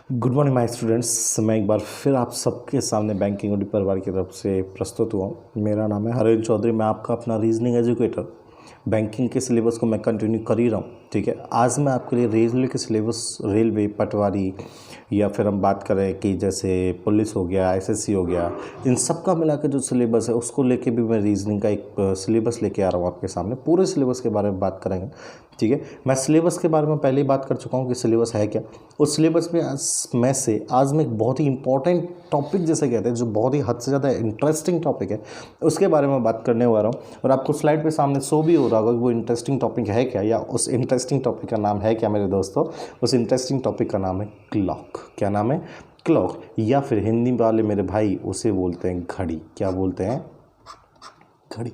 Good morning my students. मैं एक बार फिर आप सबके सामने बैंकिंग और परिवार की तरफ से प्रस्तुत हुआ हूँ। मेरा नाम है हरेंद्र चौधरी। मैं आपका अपना रीजनिंग एजुकेटर। बैंकिंग के सिलेबस को मैं कंटिन्यू कर ही रहा हूँ। ठीक है, आज मैं आपके लिए रेलवे के सिलेबस, रेलवे, पटवारी या फिर हम बात करें कि जैसे पुलिस हो गया, एसएससी हो गया, इन सब का मिला के जो सिलेबस है उसको लेके भी मैं रीजनिंग का एक सिलेबस लेके आ रहा हूँ आपके सामने। पूरे सिलेबस के बारे में बात करेंगे। ठीक है, मैं सिलेबस के बारे में पहले ही बात कर चुका हूँ कि सिलेबस है क्या। उस सिलेबस में आज मैं एक बहुत ही इंपॉर्टेंट टॉपिक जैसे कहते हैं, जो बहुत ही हद से ज़्यादा इंटरेस्टिंग टॉपिक है, उसके बारे में बात करने वाला हूँ। और आपको स्लाइड पे सामने शो भी हो रहा होगा कि वो इंटरेस्टिंग टॉपिक है क्या, या उस इंटरेस्टिंग टॉपिक का नाम है क्या मेरे दोस्तों। उस इंटरेस्टिंग टॉपिक का नाम है क्लॉक। क्या नाम है? क्लॉक, या फिर हिंदी वाले मेरे भाई उसे बोलते हैं घड़ी। क्या बोलते हैं? घड़ी।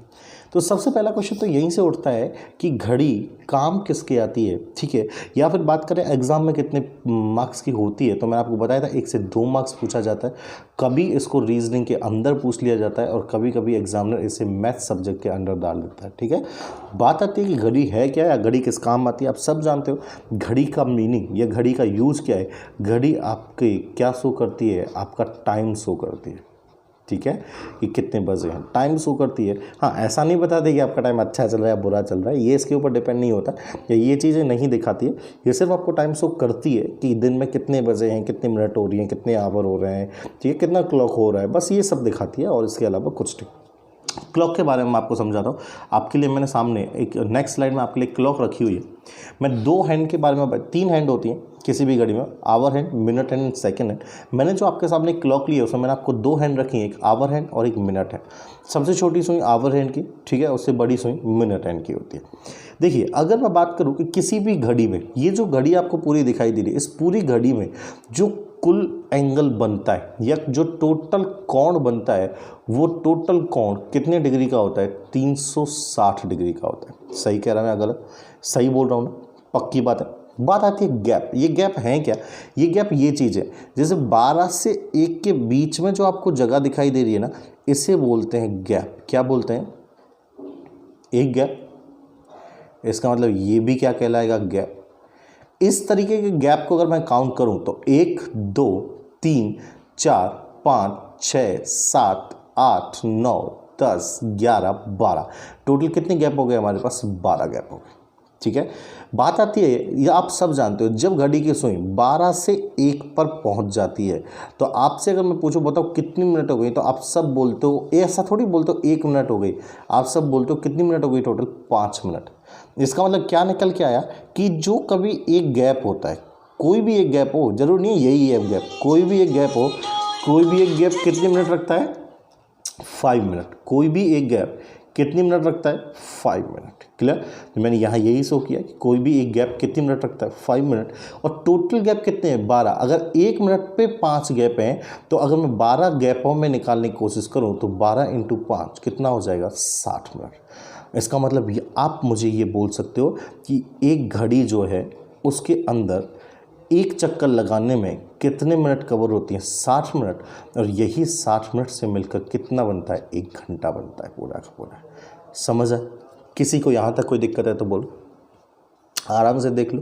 तो सबसे पहला क्वेश्चन तो यहीं से उठता है कि घड़ी काम किसके आती है। ठीक है, या फिर बात करें एग्जाम में कितने मार्क्स की होती है, तो मैंने आपको बताया था 1 से 2 मार्क्स पूछा जाता है। कभी इसको रीजनिंग के अंदर पूछ लिया जाता है और कभी कभी एग्जामिनर इसे मैथ सब्जेक्ट के अंदर डाल देता है। ठीक है, बात आती है कि घड़ी है क्या या घड़ी किस काम आती है। आप सब जानते हो घड़ी का मीनिंग या घड़ी का यूज़ क्या है। घड़ी आपके क्या शो करती है? आपका टाइम शो करती है। ठीक है, कि कितने बजे हैं, टाइम शो करती है। हाँ, ऐसा नहीं बताते कि आपका टाइम अच्छा चल रहा है या बुरा चल रहा है, ये इसके ऊपर डिपेंड नहीं होता, या ये चीज़ें नहीं दिखाती है। ये सिर्फ आपको टाइम शो करती है कि दिन में कितने बजे हैं, कितने मिनट हो रही हैं, कितने आवर हो रहे हैं, ठीक है, कितना क्लॉक हो रहा है, बस ये सब दिखाती है और इसके अलावा कुछ नहीं। क्लॉक के बारे में मैं आपको समझाता हूँ। आपके लिए मैंने सामने एक नेक्स्ट स्लाइड में आपके लिए क्लॉक रखी हुई है। मैं 2 हैंड के बारे में 3 हैंड होती हैं किसी भी घड़ी में, hour hand, minute hand, second hand. मैंने जो आपके सामने क्लॉक ली है उसमें मैंने आपको 2 हैंड रखी हैं, एक आवर हैंड और एक मिनट हैंड। सबसे छोटी सुई आवर हैंड की, ठीक है, उससे बड़ी सुई मिनट हैंड की होती है। देखिए, अगर मैं बात करूँ कि किसी भी घड़ी में, ये जो घड़ी आपको पूरी दिखाई दे रही है, इस पूरी घड़ी में जो कुल एंगल बनता है या जो टोटल कोण बनता है, वो टोटल कोण कितने डिग्री का होता है? 360 डिग्री का होता है। सही कह रहा हूं या गलत? सही बोल रहा हूँ ना? पक्की बात है। बात आती है गैप। ये गैप है क्या? ये गैप ये चीज़ है, जैसे 12 से 1 के बीच में जो आपको जगह दिखाई दे रही है ना, इसे बोलते हैं गैप। क्या बोलते हैं? एक गैप। इसका मतलब ये भी क्या कहलाएगा? गैप। इस तरीके के गैप को अगर मैं काउंट करूं तो 1, 2, 3, 4, 5, 6, 7, 8, 9, 10, 11, 12, टोटल कितने गैप हो गए हमारे पास? 12 गैप हो गए। ठीक है, बात आती है, ये आप सब जानते हो, जब घड़ी की सुई 12 से 1 पर पहुंच जाती है, तो आपसे अगर मैं पूछूं बताओ कितनी मिनट हो गई, तो आप सब बोलते हो, ऐसा थोड़ी बोलते हो 1 मिनट हो गई, आप सब बोलते हो कितनी मिनट हो गई? Total 5 minute. इसका मतलब क्या निकल के आया कि जो कभी एक गैप होता है, कोई भी एक गैप हो, जरूर नहीं यही है गैप, कोई भी एक गैप हो, कोई भी एक गैप कितने मिनट रखता है? 5 मिनट। कोई भी एक गैप कितनी मिनट रखता है? 5 मिनट। क्लियर? तो मैंने यहाँ यही शो किया कि कोई भी एक गैप कितनी मिनट रखता है? 5 मिनट। और टोटल गैप कितने हैं? 12। अगर 1 मिनट पे 5 गैप हैं, तो अगर मैं 12 गैपों में निकालने की कोशिश करूँ तो 12 × 5 कितना हो जाएगा? 60 मिनट। इसका मतलब आप मुझे ये बोल सकते हो कि एक घड़ी जो है उसके अंदर एक चक्कर लगाने में कितने मिनट कवर होती हैं? 60 मिनट। और यही 60 मिनट से मिलकर कितना बनता है? 1 घंटा बनता है पूरा का पूरा। समझ है? किसी को यहाँ तक कोई दिक्कत है तो बोलो, आराम से देख लो।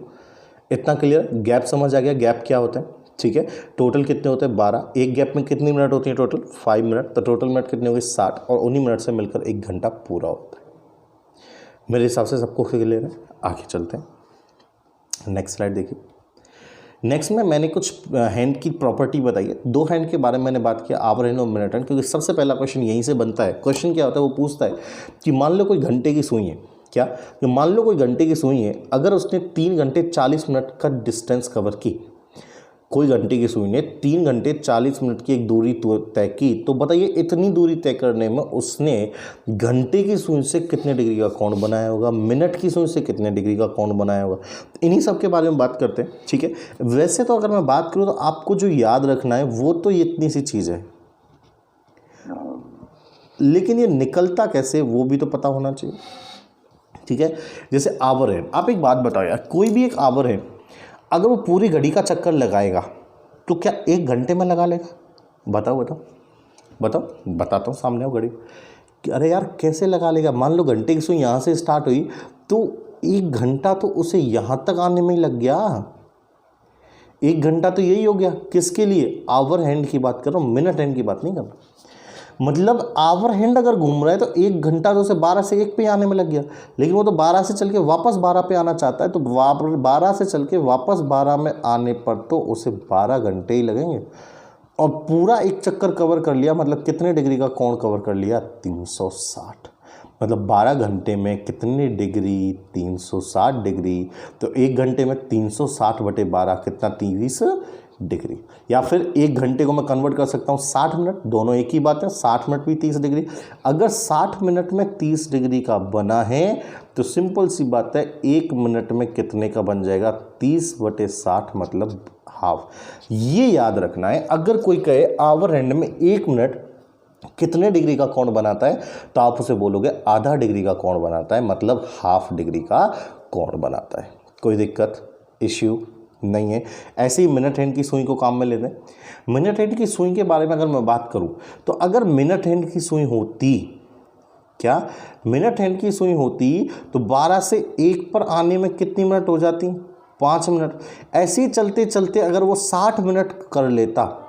इतना क्लियर? गैप समझ आ गया? गैप क्या होता है? ठीक है, टोटल कितने होते हैं? 12। एक गैप में कितनी मिनट होती है? Total 5 minute. तो टोटल मिनट कितने हो गए? 60, और उन्हीं मिनट से मिलकर 1 घंटा पूरा होता है। मेरे हिसाब से सबको क्लियर है। आगे चलते हैं, नेक्स्ट स्लाइड देखिए। नेक्स्ट में मैंने कुछ हैंड की प्रॉपर्टी बताई है। 2 हैंड के बारे में मैंने बात किया, आवर हैंड और मिनट हैंड, क्योंकि सबसे पहला क्वेश्चन यहीं से बनता है। क्वेश्चन क्या होता है? वो पूछता है कि मान लो कोई घंटे की सुई है, क्या, कि मान लो कोई घंटे की सुई है, अगर उसने 3 घंटे 40 मिनट का डिस्टेंस कवर की, कोई घंटे की सुई ने 3 घंटे 40 मिनट की एक दूरी तय की, तो बताइए इतनी दूरी तय करने में उसने घंटे की सुई से कितने डिग्री का कोण बनाया होगा, मिनट की सुई से कितने डिग्री का कोण बनाया होगा। इन्हीं सब के बारे में बात करते हैं। ठीक है, वैसे तो अगर मैं बात करूं तो आपको जो याद रखना है वो तो ये इतनी सी चीज़ है, लेकिन ये निकलता कैसे वो भी तो पता होना चाहिए। ठीक है, जैसे आवर है, आप एक बात बताओ यार, कोई भी एक आवर है अगर वो पूरी घड़ी का चक्कर लगाएगा तो क्या 1 घंटे में लगा लेगा? बताओ बताओ बताओ। बताता हूँ, सामने हो घड़ी। अरे यार कैसे लगा लेगा? मान लो घंटे की सुई यहाँ से स्टार्ट हुई तो 1 घंटा तो उसे यहाँ तक आने में ही लग गया। 1 घंटा तो यही हो गया, किसके लिए, आवर हैंड की बात कर रहा हूँ, मिनट हैंड की बात नहीं कर रहा। मतलब आवर हैंड अगर घूम रहा है तो 1 घंटा तो उसे 12 से 1 पे आने में लग गया, लेकिन वो तो 12 से चल के वापस 12 पे आना चाहता है, तो 12 से चल के वापस 12 में आने पर तो उसे 12 घंटे ही लगेंगे। और पूरा एक चक्कर कवर कर लिया, मतलब कितने डिग्री का कोण कवर कर लिया, 360। मतलब 12 घंटे में कितनी डिग्री, 360 डिग्री। तो 1 घंटे में 360/12 कितना, 30 डिग्री। या फिर 1 घंटे को मैं कन्वर्ट कर सकता हूँ 60 मिनट, दोनों एक ही बात है, 60 मिनट भी 30 डिग्री। अगर 60 मिनट में 30 डिग्री का बना है तो सिंपल सी बात है 1 मिनट में कितने का बन जाएगा, 30/60 मतलब हाफ। ये याद रखना है। अगर कोई कहे आवर हैंड में 1 मिनट कितने डिग्री का कोण बनाता है तो आप उसे बोलोगे आधा डिग्री का कोण बनाता है, मतलब हाफ डिग्री का कोण बनाता है। कोई दिक्कत, इश्यू नहीं है। ऐसे ही मिनट हैंड की सुई को काम में लेते हैं। मिनट हैंड की सुई के बारे में अगर मैं बात करूं तो अगर मिनट हैंड की सुई होती, क्या मिनट हैंड की सुई होती तो 12 से 1 पर आने में कितनी मिनट हो जाती, 5 मिनट। ऐसे ही चलते चलते अगर वो 60 मिनट कर लेता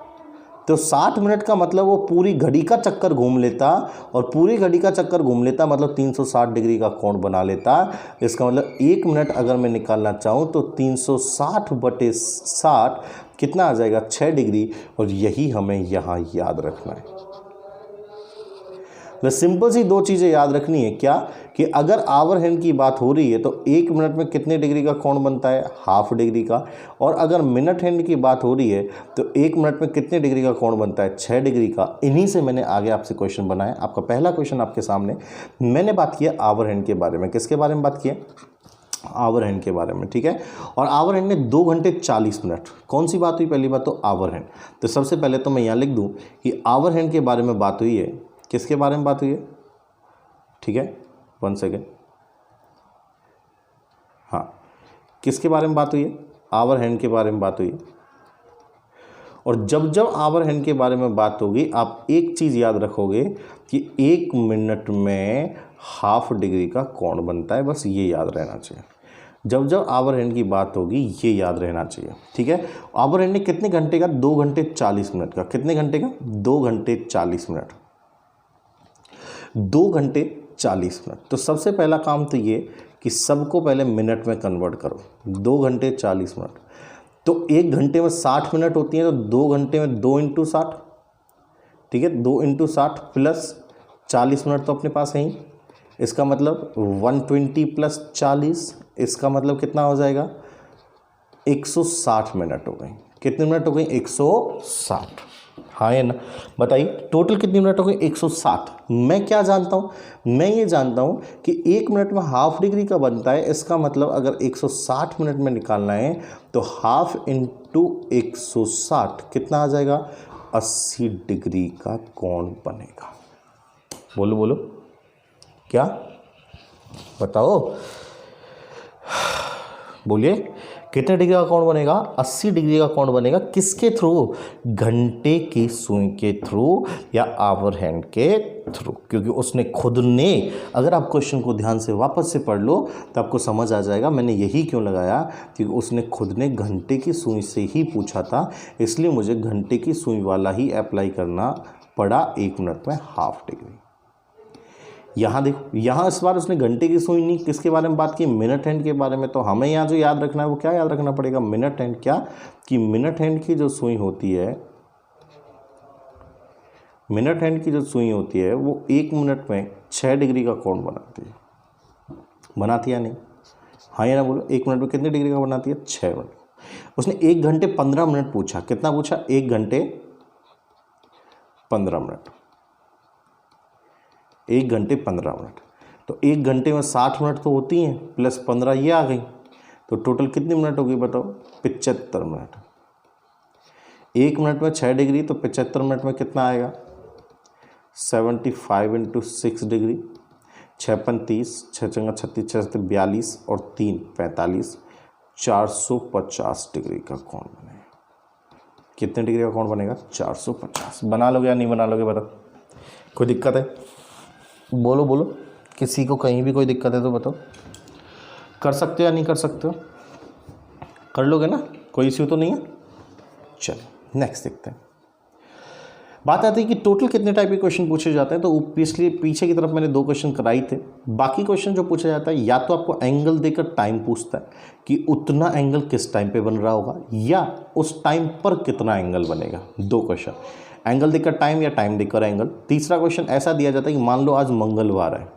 तो 60 मिनट का मतलब वो पूरी घड़ी का चक्कर घूम लेता, और पूरी घड़ी का चक्कर घूम लेता मतलब 360 डिग्री का कोण बना लेता। इसका मतलब 1 मिनट अगर मैं निकालना चाहूँ तो 360/60 कितना आ जाएगा, 6 डिग्री। और यही हमें यहाँ याद रखना है। तो सिंपल सी 2 चीज़ें याद रखनी है, क्या कि अगर आवर हैंड की बात हो रही है तो 1 मिनट में कितने डिग्री का कोण बनता है, हाफ डिग्री का। और अगर मिनट हैंड की बात हो रही है तो 1 मिनट में कितने डिग्री का कोण बनता है, 6 डिग्री का। इन्हीं से मैंने आगे आपसे क्वेश्चन बनाया। आपका पहला क्वेश्चन आपके सामने, मैंने बात किया आवर हैंड के बारे में। किसके बारे में बात किया, आवर हैंड के बारे में, ठीक है। और आवर हैंड में 2 घंटे 40 मिनट, कौन सी बात हुई, पहली बात तो आवर हैंड। तो सबसे पहले तो मैं यहाँ लिख दूँ कि आवर हैंड के बारे में बात हुई है, किसके बारे में बात हुई है, ठीक है, 1 सेकेंड, हाँ, किसके बारे में बात हुई है, आवर हैंड के बारे में बात हुई है। और जब जब आवर हैंड के बारे में बात होगी आप एक चीज़ याद रखोगे कि 1 मिनट में हाफ डिग्री का कोण बनता है, बस ये याद रहना चाहिए। जब जब आवर हैंड की बात होगी ये याद रहना चाहिए, ठीक है। आवर हैंड ने कितने घंटे का, 2 घंटे 40 मिनट का, कितने घंटे का, 2 घंटे 40 मिनट, 2 घंटे 40 मिनट। तो सबसे पहला काम तो ये कि सबको पहले मिनट में कन्वर्ट करो, 2 घंटे 40 मिनट। तो 1 घंटे में 60 मिनट होती हैं, तो 2 घंटे में 2 × 60, ठीक है, 2 × 60 प्लस 40 मिनट तो अपने पास है ही। इसका मतलब 120 + 40, इसका मतलब कितना हो जाएगा, 160 मिनट हो गई। कितने मिनट हो गई, 160, हाँ है ना, बताइए टोटल कितनी मिनट हो गई, 160। मैं क्या जानता हूँ, मैं ये जानता हूँ कि 1 मिनट में हाफ डिग्री का बनता है। इसका मतलब अगर 160 मिनट में निकालना है तो हाफ × 160 कितना आ जाएगा, 80 डिग्री का कोण बनेगा। बोलो बोलो, क्या बताओ, बोलिए कितने डिग्री का कोण बनेगा, 80 डिग्री का कोण बनेगा। किसके थ्रू, घंटे की सुई के थ्रू या आवर हैंड के थ्रू, क्योंकि उसने खुद ने, अगर आप क्वेश्चन को ध्यान से वापस से पढ़ लो तो आपको समझ आ जाएगा मैंने यही क्यों लगाया, क्योंकि उसने खुद ने घंटे की सुई से ही पूछा था, इसलिए मुझे घंटे की सुई वाला ही अप्लाई करना पड़ा 1 मिनट में हाफ डिग्री। यहाँ देखो, यहाँ इस बार उसने घंटे की सुई नहीं, किसके बारे में बात की, मिनट हैंड के बारे में। तो हमें यहाँ जो याद रखना है वो क्या याद रखना पड़ेगा, मिनट हैंड। क्या कि मिनट हैंड की जो सुई होती है, मिनट हैंड की जो सुई होती है वो 1 मिनट में 6 डिग्री का कोण बनाती है, बनाती है नहीं, हाँ या ना बोलो, 1 मिनट में कितने डिग्री का बनाती है, 6 मिनट। उसने 1 घंटे 15 मिनट पूछा, कितना पूछा, 1 घंटे 15 मिनट, 1 घंटे 15 मिनट। तो 1 घंटे में 60 मिनट तो होती हैं, प्लस 15 ये आ गई, तो टोटल कितनी मिनट होगी बताओ, 75 मिनट। 1 मिनट में 6 डिग्री, तो 75 मिनट में कितना आएगा, 75 × 6 डिग्री, 6 × 30, 6 × 36, 6 × 42 और 3 45, 450 डिग्री का कोण बनेगा। कितने डिग्री का कोण बनेगा, 450। बना लोगे या नहीं बना लोगे बताओ, कोई दिक्कत है, बोलो बोलो, किसी को कहीं भी कोई दिक्कत है तो बताओ, कर सकते हो या नहीं कर सकते हो, कर लोगे ना, कोई इश्यू तो नहीं है। चलो नेक्स्ट देखते हैं। बात आती है कि टोटल कितने टाइप के क्वेश्चन पूछे जाते हैं। तो पिछले पीछे की तरफ मैंने 2 क्वेश्चन कराए थे। बाकी क्वेश्चन जो पूछा जाता है या तो आपको एंगल देकर टाइम पूछता है कि उतना एंगल किस टाइम पे बन रहा होगा, या उस टाइम पर कितना एंगल बनेगा। 2 क्वेश्चन, एंगल देकर टाइम या टाइम देकर एंगल। तीसरा क्वेश्चन ऐसा दिया जाता है कि मान लो आज मंगलवार है,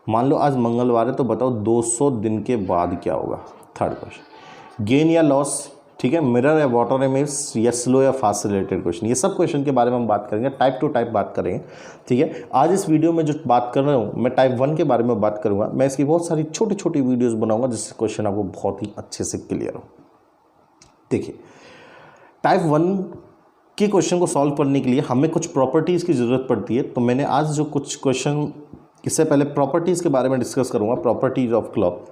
मान लो आज मंगलवार है तो बताओ 200 दिन के बाद क्या होगा। थर्ड क्वेश्चन, गेन या लॉस, ठीक है, मिरर या वाटर इमेज, या स्लो या फास्ट से रिलेटेड क्वेश्चन। ये सब क्वेश्चन के बारे में हम बात करेंगे, टाइप टू टाइप बात करेंगे, ठीक है। आज इस वीडियो में जो बात कर रहा हूँ मैं टाइप 1 के बारे में बात करूँगा। मैं इसकी बहुत सारी छोटी छोटी वीडियोस बनाऊंगा जिससे क्वेश्चन आपको बहुत ही अच्छे से क्लियर हो। देखिए, टाइप 1 के क्वेश्चन को सॉल्व करने के लिए हमें कुछ प्रॉपर्टीज़ की ज़रूरत पड़ती है। तो मैंने आज जो कुछ क्वेश्चन, इससे पहले प्रॉपर्टीज़ के बारे में डिस्कस करूँगा, प्रॉपर्टीज़ ऑफ क्लॉक।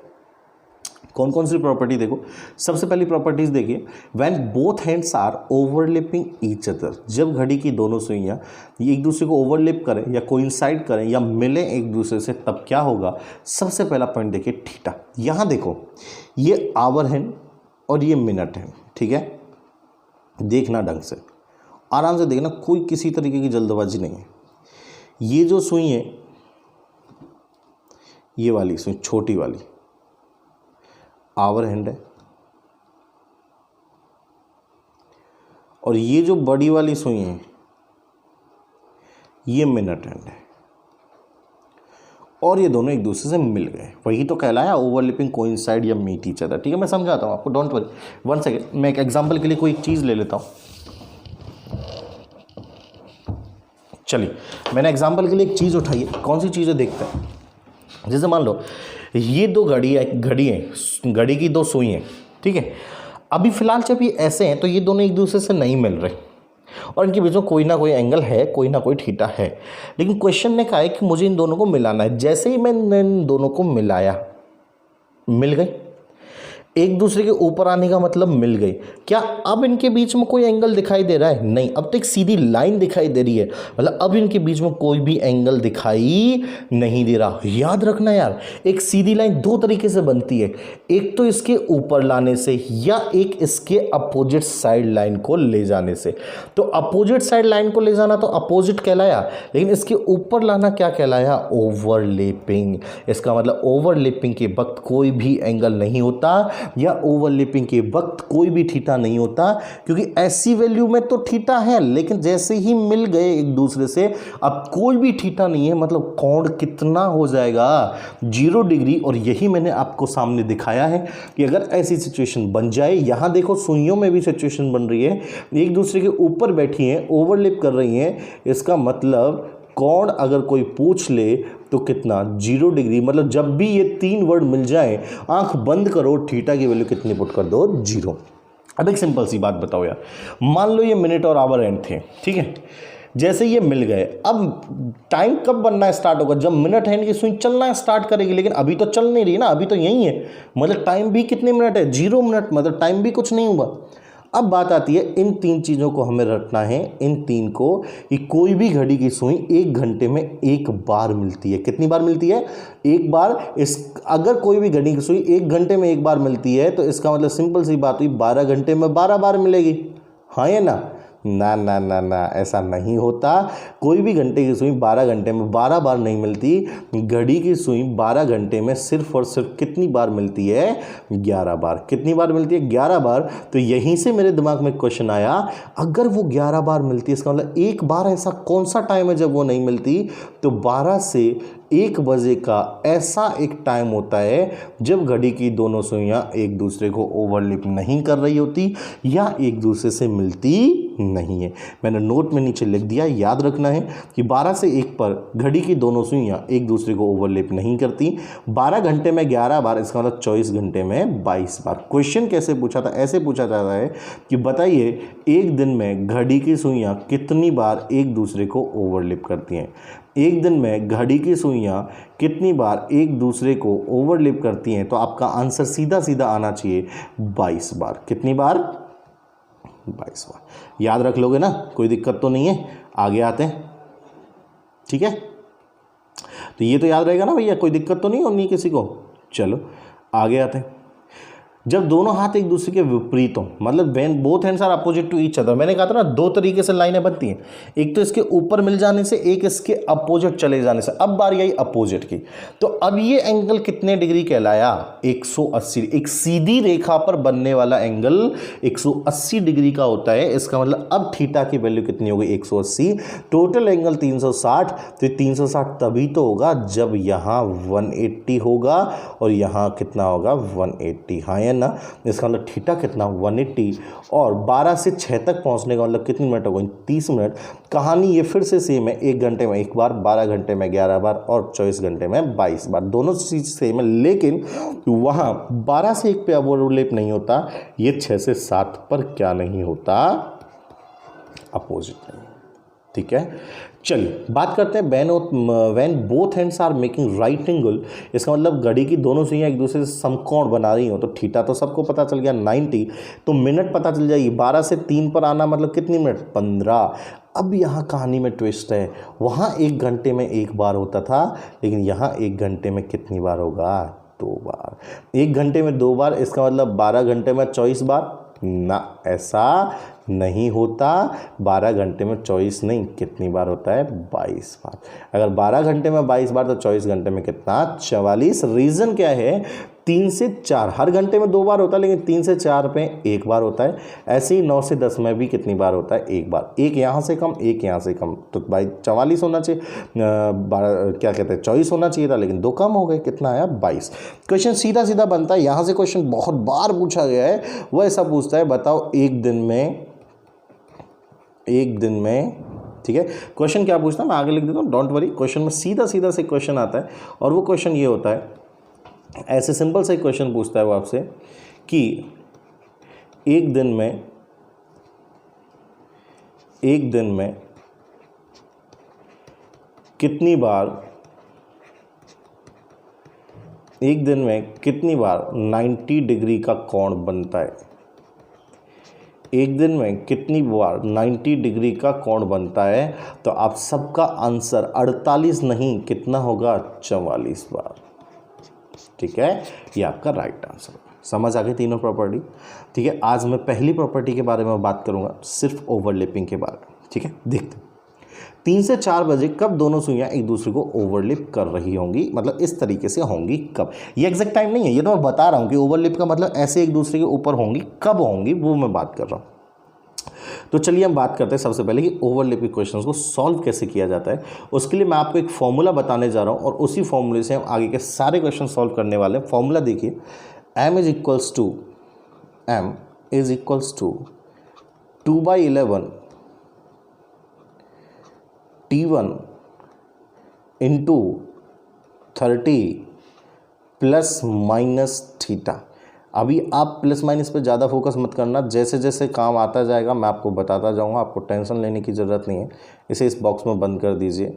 कौन कौन सी प्रॉपर्टी देखो, सबसे पहली प्रॉपर्टीज देखिए, when both hands are overlapping each other, जब घड़ी की दोनों सुइयां एक दूसरे को ओवरलैप करें या कोइंसाइड करें या मिलें एक दूसरे से, तब क्या होगा। सबसे पहला पॉइंट देखिए थीटा। यहाँ देखो ये आवर हैंड और ये मिनट हैंड, ठीक है। देखना ढंग से, आराम से देखना, कोई किसी तरीके की जल्दबाजी नहीं है। ये जो सुई है, ये वाली सुई छोटी वाली आवर हैंड है, और ये जो बड़ी वाली सुई है ये मिनट हैंड है, और ये दोनों एक दूसरे से मिल गए। वही तो कहलाया ओवरलैपिंग, कोइंसाइड या मीट ईच अदर, ठीक है। मैं समझाता हूँ आपको, डोंट वरी, 1 सेकेंड। मैं एक एग्जांपल के लिए कोई एक चीज़ ले लेता हूँ। चलिए, मैंने एग्जांपल के लिए एक चीज़ उठाई है। कौन सी चीज़ है देखते हैं। जैसे मान लो ये 2 घड़ी हैं, घड़ी की 2 सुई हैं, ठीक है। अभी फ़िलहाल जब ये ऐसे हैं तो ये दोनों एक दूसरे से नहीं मिल रहे, और इनके बीच में कोई ना कोई एंगल है, कोई ना कोई थीटा है। लेकिन क्वेश्चन ने कहा है कि मुझे इन दोनों को मिलाना है। जैसे ही मैंने इन दोनों को मिलाया, मिल गई, एक दूसरे के ऊपर आने का मतलब मिल गई। क्या अब इनके बीच में कोई एंगल दिखाई दे रहा है? नहीं, अब तो एक सीधी लाइन दिखाई दे रही है, मतलब अब इनके बीच में कोई भी एंगल दिखाई नहीं दे रहा। याद रखना यार, एक सीधी लाइन 2 तरीके से बनती है, एक तो इसके ऊपर लाने से, या एक इसके अपोजिट साइड लाइन को ले जाने से। तो अपोजिट साइड लाइन को ले जाना तो अपोजिट कहलाया, लेकिन इसके ऊपर लाना क्या कहलाया? ओवरलैपिंग। इसका मतलब ओवरलैपिंग के वक्त कोई भी एंगल नहीं होता, या ओवरलैपिंग के वक्त कोई भी थीटा नहीं होता, क्योंकि ऐसी वैल्यू में तो थीटा है, लेकिन जैसे ही मिल गए एक दूसरे से अब कोई भी थीटा नहीं है। मतलब कोण कितना हो जाएगा? 0 डिग्री। और यही मैंने आपको सामने दिखाया है कि अगर ऐसी सिचुएशन बन जाए, यहां देखो सुइयों में भी सिचुएशन बन रही है, एक दूसरे के ऊपर बैठी हैं, ओवरलैप कर रही हैं, इसका मतलब कोण अगर कोई पूछ ले तो कितना? 0 डिग्री। मतलब जब भी ये 3 वर्ड मिल जाए, आंख बंद करो, थीटा की वैल्यू कितनी पुट कर दो? 0। अब एक सिंपल सी बात बताओ यार, मान लो ये मिनट और आवर हैंड थे, ठीक है। जैसे ये मिल गए, अब टाइम कब बनना स्टार्ट होगा? जब मिनट हैंड की सुई चलना स्टार्ट करेगी, लेकिन अभी तो चल नहीं रही ना, अभी तो यही है। मतलब टाइम भी कितने मिनट है? 0 मिनट, मतलब टाइम भी कुछ नहीं हुआ। अब बात आती है, इन 3 चीज़ों को हमें रखना है, इन 3 को, कि कोई भी घड़ी की सुई 1 घंटे में 1 बार मिलती है। कितनी बार मिलती है? 1 बार। अगर कोई भी घड़ी की सुई 1 घंटे में 1 बार मिलती है, तो इसका मतलब सिंपल सी बात हुई, 12 घंटे में 12 बार मिलेगी। हाँ या ना? ना ना ना ना, ऐसा नहीं होता। कोई भी घंटे की सुई 12 घंटे में 12 बार नहीं मिलती। घड़ी की सुई 12 घंटे में सिर्फ और सिर्फ कितनी बार मिलती है? 11 बार। कितनी बार मिलती है? 11 बार। तो यहीं से मेरे दिमाग में क्वेश्चन आया, अगर वो 11 बार मिलती है, इसका मतलब 1 बार ऐसा कौन सा टाइम है जब वो नहीं मिलती? तो 12 से 1 बजे का ऐसा एक टाइम होता है जब घड़ी की दोनों सुइयां एक दूसरे को ओवरलैप नहीं कर रही होती, या एक दूसरे से मिलती नहीं है। मैंने नोट में नीचे लिख दिया, याद रखना है कि 12 से 1 पर घड़ी की दोनों सुइयां एक दूसरे को ओवरलैप नहीं करती। 12 घंटे में 11 बार, इसका मतलब 24 घंटे में 22 बार। क्वेश्चन कैसे पूछा था? ऐसे पूछा जाता है कि बताइए एक दिन में घड़ी की सुइयां कितनी बार एक दूसरे को ओवरलैप करती हैं। एक दिन में घड़ी की सुइयां कितनी बार एक दूसरे को ओवरलैप करती हैं? तो आपका आंसर सीधा सीधा आना चाहिए 22 बार। कितनी बार? 22 बार। याद रख लोगे ना? कोई दिक्कत तो नहीं है? आगे आते हैं, ठीक है। तो ये तो याद रहेगा ना भैया, कोई दिक्कत तो नहीं होनी किसी को। चलो आगे आते हैं। जब दोनों हाथ एक दूसरे के विपरीत हों, मतलब when both hands are opposite to each other. मैंने कहा था ना दो तरीके से लाइनें बनती हैं, एक तो इसके ऊपर मिल जाने से, एक इसके अपोजिट चले जाने से। अब बारी आई अपोजिट की, तो अब ये एंगल कितने डिग्री कहलाया? 180। एक सीधी रेखा पर बनने वाला एंगल 180 डिग्री का होता है। इसका मतलब अब थीटा की वैल्यू कितनी होगी? 180। टोटल एंगल 360, तो 360 तभी तो होगा जब यहाँ 180 होगा और यहाँ कितना होगा? 180। हाँ या ना? इसका मतलब थीटा कितना? 180। और 12 से 6 तक पहुंचने का मतलब कितनी मिनट हो गई? 30 मिनट। कहानी ये फिर से सेम है, 1 घंटे में 1 बार, 12 घंटे में 11 बार और 24 घंटे में 22 बार। दोनों चीज सेम है, लेकिन वहाँ 12 से 1 पे ओवरलैप नहीं होता, ये 6 से 7 पर क्या नहीं होता? अपोजिट नहीं। ठीक है, चलिए बात करते हैं when both hands are making right angle. इसका मतलब घड़ी की दोनों सुइयां एक दूसरे से समकोण बना रही हो, तो थीटा तो सबको पता चल गया 90, तो मिनट पता चल जाएगी। 12 से 3 पर आना मतलब कितनी मिनट? 15। अब यहाँ कहानी में ट्विस्ट है, वहाँ 1 घंटे में 1 बार होता था, लेकिन यहाँ 1 घंटे में कितनी बार होगा? 2 बार। 1 घंटे में 2 बार, इसका मतलब 12 घंटे में 24 बार ना, ऐसा नहीं होता। 12 घंटे में 24 नहीं, कितनी बार होता है? 22 बार। अगर 12 घंटे में 22 बार तो 24 घंटे में कितना? 44। रीज़न क्या है? 3 से 4 हर घंटे में 2 बार होता है, लेकिन 3 से 4 पे 1 बार होता है। ऐसे ही 9 से 10 में भी कितनी बार होता है? 1 बार। एक यहाँ से कम, एक यहाँ से कम, तो भाई 44 होना चाहिए, 24 होना चाहिए था, लेकिन 2 कम हो गए। कितना आया? 22। क्वेश्चन सीधा सीधा बनता है। यहाँ से क्वेश्चन बहुत बार पूछा गया है, वो ऐसा पूछता है, बताओ एक दिन में, ठीक है। क्वेश्चन क्या पूछता है मैं आगे लिख देता हूँ, डोंट वरी। क्वेश्चन में सीधा सीधा से क्वेश्चन आता है, और वो क्वेश्चन ये होता है, ऐसे सिंपल से क्वेश्चन पूछता है वो आपसे कि एक दिन में कितनी बार 90 डिग्री का कोण बनता है? एक दिन में कितनी बार 90 डिग्री का कोण बनता है? तो आप सबका आंसर 48 नहीं, कितना होगा? 44 बार। ठीक है, ये आपका राइट आंसर। समझ आ गई तीनों प्रॉपर्टी? ठीक है, आज मैं पहली प्रॉपर्टी के बारे में बात करूंगा, सिर्फ ओवरलैपिंग के बारे में। ठीक है, देखते 3 से 4 बजे कब दोनों सुइयां एक दूसरे को ओवरलैप कर रही होंगी, मतलब इस तरीके से होंगी कब। ये एग्जैक्ट टाइम नहीं है, ये तो मैं बता रहा हूं कि ओवरलैप का मतलब ऐसे एक दूसरे के ऊपर होंगी, कब होंगी वो मैं बात कर रहा हूं। तो चलिए हम बात करते हैं सबसे पहले कि ओवरलैपिंग क्वेश्चंस को सॉल्व कैसे किया जाता है। उसके लिए मैं आपको एक फॉर्मूला बताने जा रहा हूं, और उसी फॉर्मूले से हम आगे के सारे क्वेश्चन सॉल्व करने वाले हैं। फॉर्मूला देखिए, m is equals to 2/11 T1 into 30 plus minus theta. अभी आप प्लस माइनस पे ज़्यादा फोकस मत करना, जैसे जैसे काम आता जाएगा मैं आपको बताता जाऊंगा, आपको टेंशन लेने की ज़रूरत नहीं है। इसे इस बॉक्स में बंद कर दीजिए।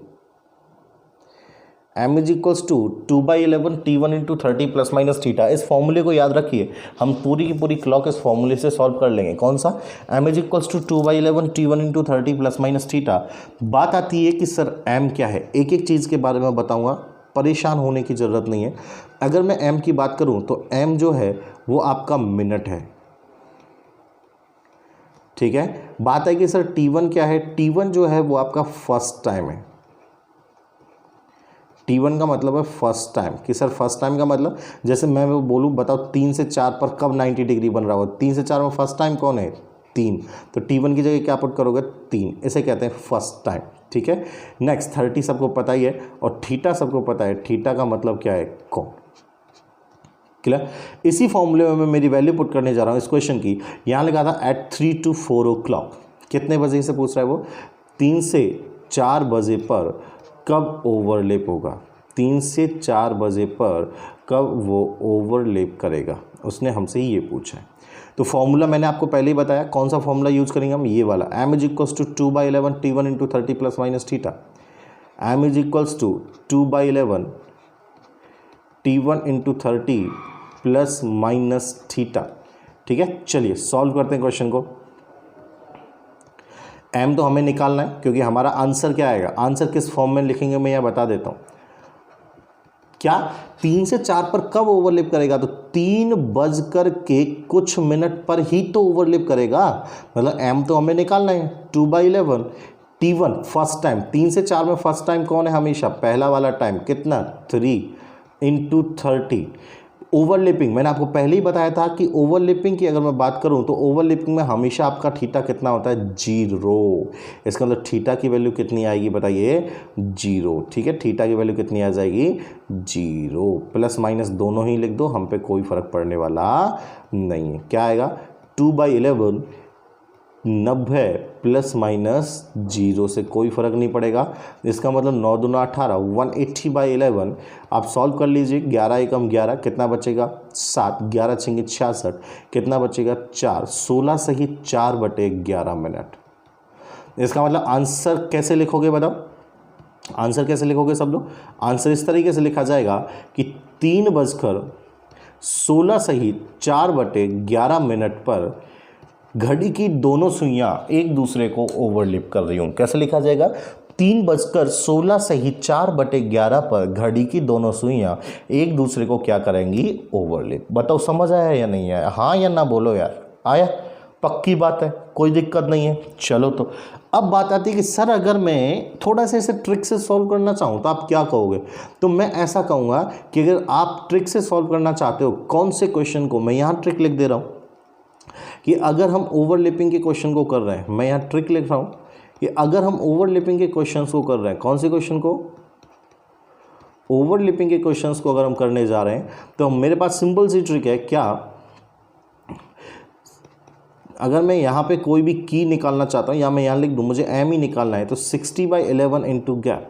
m is equals to 2/11 T1 into 30 plus minus theta. इस फॉर्मूले को याद रखिए, हम पूरी की पूरी क्लॉक इस फॉर्मूले से सॉल्व कर लेंगे। कौन सा? m is equals to 2/11 T1 into 30 plus minus theta. बात आती है कि सर m क्या है, एक एक चीज़ के बारे में बताऊंगा, परेशान होने की ज़रूरत नहीं है। अगर मैं m की बात करूं तो m जो है वो आपका मिनट है। ठीक है, बात है कि सर T1 क्या है, T1 जो है वो आपका फर्स्ट टाइम है। T1 का मतलब है फर्स्ट टाइम। कि सर फर्स्ट टाइम का मतलब, जैसे मैं वो बोलूँ बताओ 3 से 4 पर कब 90 डिग्री बन रहा हो, 3 से 4 में फर्स्ट टाइम कौन है? 3। तो T1 की जगह क्या पुट करोगे? 3। इसे कहते हैं फर्स्ट टाइम। ठीक है, नेक्स्ट 30 सबको पता ही है, और थीटा सबको पता है। थीटा का मतलब क्या है? कोण। क्लियर? इसी फॉर्मूले में मैं मेरी वैल्यू पुट करने जा रहा हूँ इस क्वेश्चन की। यहाँ लिखा था एट 3 to 4 o'clock। कितने बजे से पूछ रहा है वो? 3 से 4 बजे पर कब ओवरलैप होगा? 3 से 4 बजे पर कब वो ओवरलैप करेगा, उसने हमसे ये पूछा है। तो फॉर्मूला मैंने आपको पहले ही बताया, कौन सा फॉर्मूला यूज करेंगे हम? ये वाला, m is equals to 2/11 T1 into 30 plus minus theta. m is equals to 2/11 T1 into 30 plus minus theta. ठीक है, चलिए सॉल्व करते हैं क्वेश्चन को। m तो हमें निकालना है, क्योंकि हमारा आंसर क्या आएगा, आंसर किस फॉर्म में लिखेंगे मैं यह बता देता हूँ। क्या 3 से 4 पर कब ओवरलैप करेगा? तो 3:कुछ पर ही तो ओवरलैप करेगा। मतलब m तो हमें निकालना है 2/11। T1 फर्स्ट टाइम, 3 से 4 में फर्स्ट टाइम कौन है? हमेशा पहला वाला टाइम। कितना? 3 × 30। ओवरलैपिंग मैंने आपको पहले ही बताया था कि ओवरलैपिंग की अगर मैं बात करूं तो ओवरलैपिंग में हमेशा आपका थीटा कितना होता है? 0। इसका मतलब थीटा की वैल्यू कितनी आएगी बताइए? 0। ठीक है, थीटा की वैल्यू कितनी आ जाएगी? 0। प्लस माइनस दोनों ही लिख दो, हम पे कोई फर्क पड़ने वाला नहीं है। क्या आएगा? 2/11 90 प्लस माइनस 0 से कोई फर्क नहीं पड़ेगा। इसका मतलब 9 दूना 18 180/11। आप सॉल्व कर लीजिए। 11 एकम 11 कितना बचेगा? 7। 11 छंगे 66 कितना बचेगा? 4। 16 सही 4/11 मिनट। इसका मतलब आंसर कैसे लिखोगे बताओ? आंसर कैसे लिखोगे सब लोग? आंसर इस तरीके से लिखा जाएगा कि 3:16 सही 4/11 मिनट पर घड़ी की दोनों सुइयां एक दूसरे को ओवरलैप कर रही हूं। कैसे लिखा जाएगा? 3:16 सही 4/11 पर घड़ी की दोनों सुइयां एक दूसरे को क्या करेंगी? ओवरलैप। बताओ समझ आया या नहीं आया? हाँ या ना बोलो यार। आया? पक्की बात है, कोई दिक्कत नहीं है। चलो तो अब बात आती है कि सर अगर मैं थोड़ा सा इसे ट्रिक से सॉल्व करना चाहूँ तो आप क्या कहोगे? तो मैं ऐसा कहूँगा कि अगर आप ट्रिक से सॉल्व करना चाहते हो कौन से क्वेश्चन को, मैं यहाँ ट्रिक लिख दे रहा हूँ कि अगर हम ओवरलैपिंग के क्वेश्चन को कर रहे हैं, मैं यहाँ ट्रिक लिख रहा हूँ कि अगर हम ओवरलैपिंग के क्वेश्चंस को कर रहे हैं, कौन से क्वेश्चन को? ओवरलैपिंग के क्वेश्चंस को अगर हम करने जा रहे हैं तो मेरे पास सिंपल सी ट्रिक है। क्या? अगर मैं यहाँ पे कोई भी की निकालना चाहता हूँ या मैं यहाँ लिख दूँ मुझे m ही निकालना है, तो 60/11 इंटू गैप,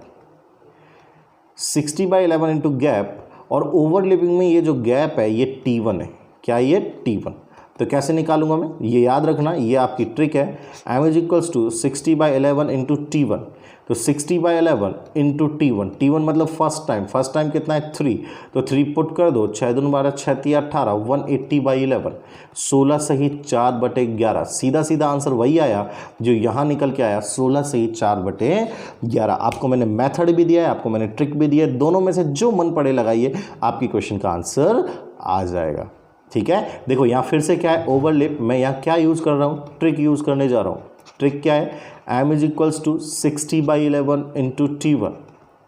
60/11 इंटू गैप, और ओवरलैपिंग में ये जो गैप है ये T1 है। क्या ये? T1। तो कैसे निकालूंगा मैं? ये याद रखना, ये आपकी ट्रिक है। m is equals to 60/11 into T1। तो 60/11 इंटू T1, T1 मतलब फर्स्ट टाइम, फर्स्ट टाइम कितना है? 3। तो 3 पुट कर दो, 6 दूनी 12 6 3 18 180/11। 16 सही 4/11। सीधा सीधा आंसर वही आया जो यहाँ निकल के आया, 16 सही 4/11। आपको मैंने मेथड भी दिया है, आपको मैंने ट्रिक भी दिया है, दोनों में से जो मन पड़े लगाइए, आपकी क्वेश्चन का आंसर आ जाएगा। ठीक है, देखो यहाँ फिर से क्या है? ओवरलैप। मैं यहाँ क्या यूज़ कर रहा हूँ? ट्रिक यूज़ करने जा रहा हूँ। ट्रिक क्या है? m is equals to 60/11 into T1।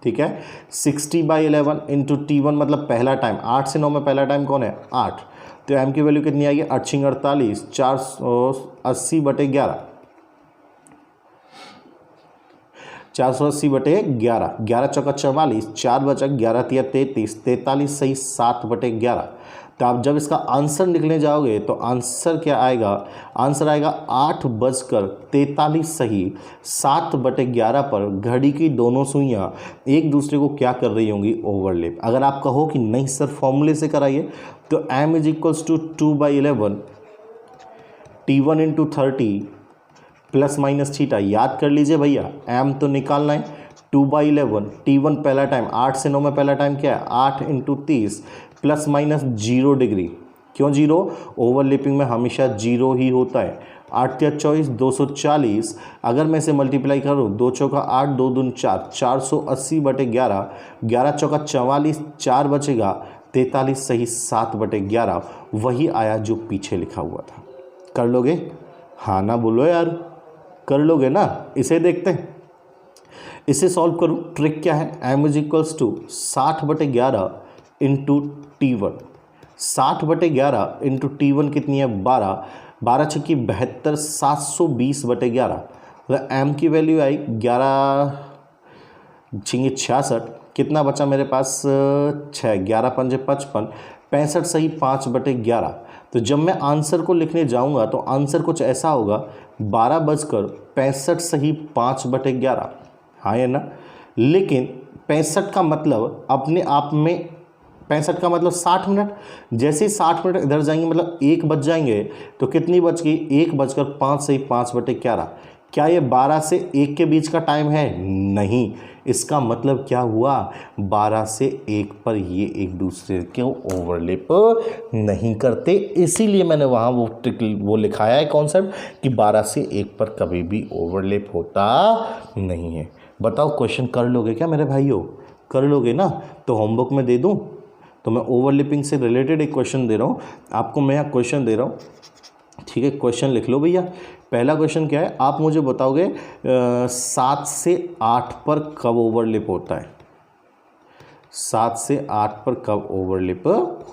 ठीक है, 60/11 इंटू T1 मतलब पहला टाइम, 8 से 9 में पहला टाइम कौन है? 8। तो m की वैल्यू कितनी आएगी? 8 × 48 480/11। 480/11। 11 चौका 44, 4 बचा 11 तिया 33, 43 सही 7/11। तो आप जब इसका आंसर निकलने जाओगे तो आंसर क्या आएगा? आंसर आएगा 8:43 सही 7/11 पर घड़ी की दोनों सुइयां एक दूसरे को क्या कर रही होंगी? ओवरलैप। अगर आप कहो कि नहीं सर फॉर्मूले से कराइए, तो m is equals to 2/11 T1 into 30 plus minus theta. याद कर लीजिए भैया, m तो निकालना है। 2/11 T1 पहला टाइम, 8 से 9 में पहला टाइम क्या है? 8 इंटू 30 प्लस माइनस 0 डिग्री। क्यों 0? ओवरलैपिंग में हमेशा 0 ही होता है। 8 या 24 240। अगर मैं इसे मल्टीप्लाई करूँ, 2 चौका 8 2 दून 4, 480/11। 11 चौका 44, 4 बचेगा 43 सही 7/11। वही आया जो पीछे लिखा हुआ था। कर लोगे? हाँ ना बोलो यार, कर लोगे ना? इसे देखते हैं, इसे सॉल्व करूँ। ट्रिक क्या है? m is equals to 60/11 into T1। 60/11 into T1 कितनी है? 12। 12 छक्की 72 720/11। मतलब m की वैल्यू आई 11 छिंगी 66। कितना बचा मेरे पास? 6। 11 पंजे 55, 65 सही 5/11। तो जब मैं आंसर को लिखने जाऊंगा तो आंसर कुछ ऐसा होगा, 12:65 सही 5/11। हाँ या ना? लेकिन 65 का मतलब अपने आप में, 65 का मतलब 60 मिनट। जैसे ही 60 मिनट इधर जाएंगे मतलब 1 बज जाएंगे, तो कितनी बच गई? 1:05 सही 5/11। क्या ये 12 से 1 के बीच का टाइम है? नहीं। इसका मतलब क्या हुआ? 12 से 1 पर ये एक दूसरे को ओवरलैप नहीं करते। इसीलिए मैंने वहाँ वो लिखाया है कॉन्सेप्ट कि 12 से 1 पर कभी भी ओवरलैप होता नहीं है। बताओ क्वेश्चन कर लोगे क्या मेरे भाइयों? कर लोगे ना? तो होमवर्क में दे दूं? तो मैं ओवरलैपिंग से रिलेटेड एक क्वेश्चन दे रहा हूँ आपको, मैं यहाँ क्वेश्चन दे रहा हूँ, ठीक है? क्वेश्चन लिख लो भैया। पहला क्वेश्चन क्या है, आप मुझे बताओगे 7 से 8 पर कब ओवरलैप होता है? 7 से 8 पर कब ओवरलैप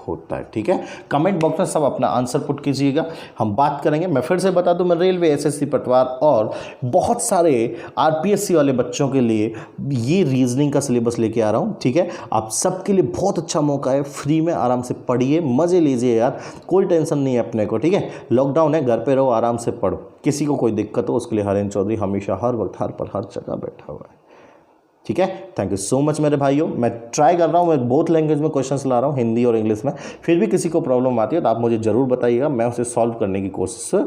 होता है? ठीक है, कमेंट बॉक्स में सब अपना आंसर पुट कीजिएगा, हम बात करेंगे। मैं फिर से बता दूं, मैं रेलवे, एसएससी, पटवार और बहुत सारे आरपीएससी वाले बच्चों के लिए ये रीजनिंग का सिलेबस लेके आ रहा हूं। ठीक है, आप सबके लिए बहुत अच्छा मौका है, फ्री में आराम से पढ़िए, मजे लीजिए यार, कोई टेंशन नहीं है अपने को। ठीक है, लॉकडाउन है, घर पे रहो, आराम से पढ़ो, किसी को कोई दिक्कत हो उसके लिए हरेंद्र चौधरी हमेशा, हर वक्त, हर पल, हर जगह बैठा हुआ है। ठीक है, थैंक यू सो मच मेरे भाइयों। मैं ट्राई कर रहा हूँ, मैं बोथ लैंग्वेज में क्वेश्चंस ला रहा हूँ, हिंदी और इंग्लिश में। फिर भी किसी को प्रॉब्लम आती है तो आप मुझे ज़रूर बताइएगा, मैं उसे सॉल्व करने की कोशिश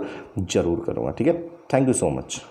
ज़रूर करूँगा। ठीक है, थैंक यू सो मच।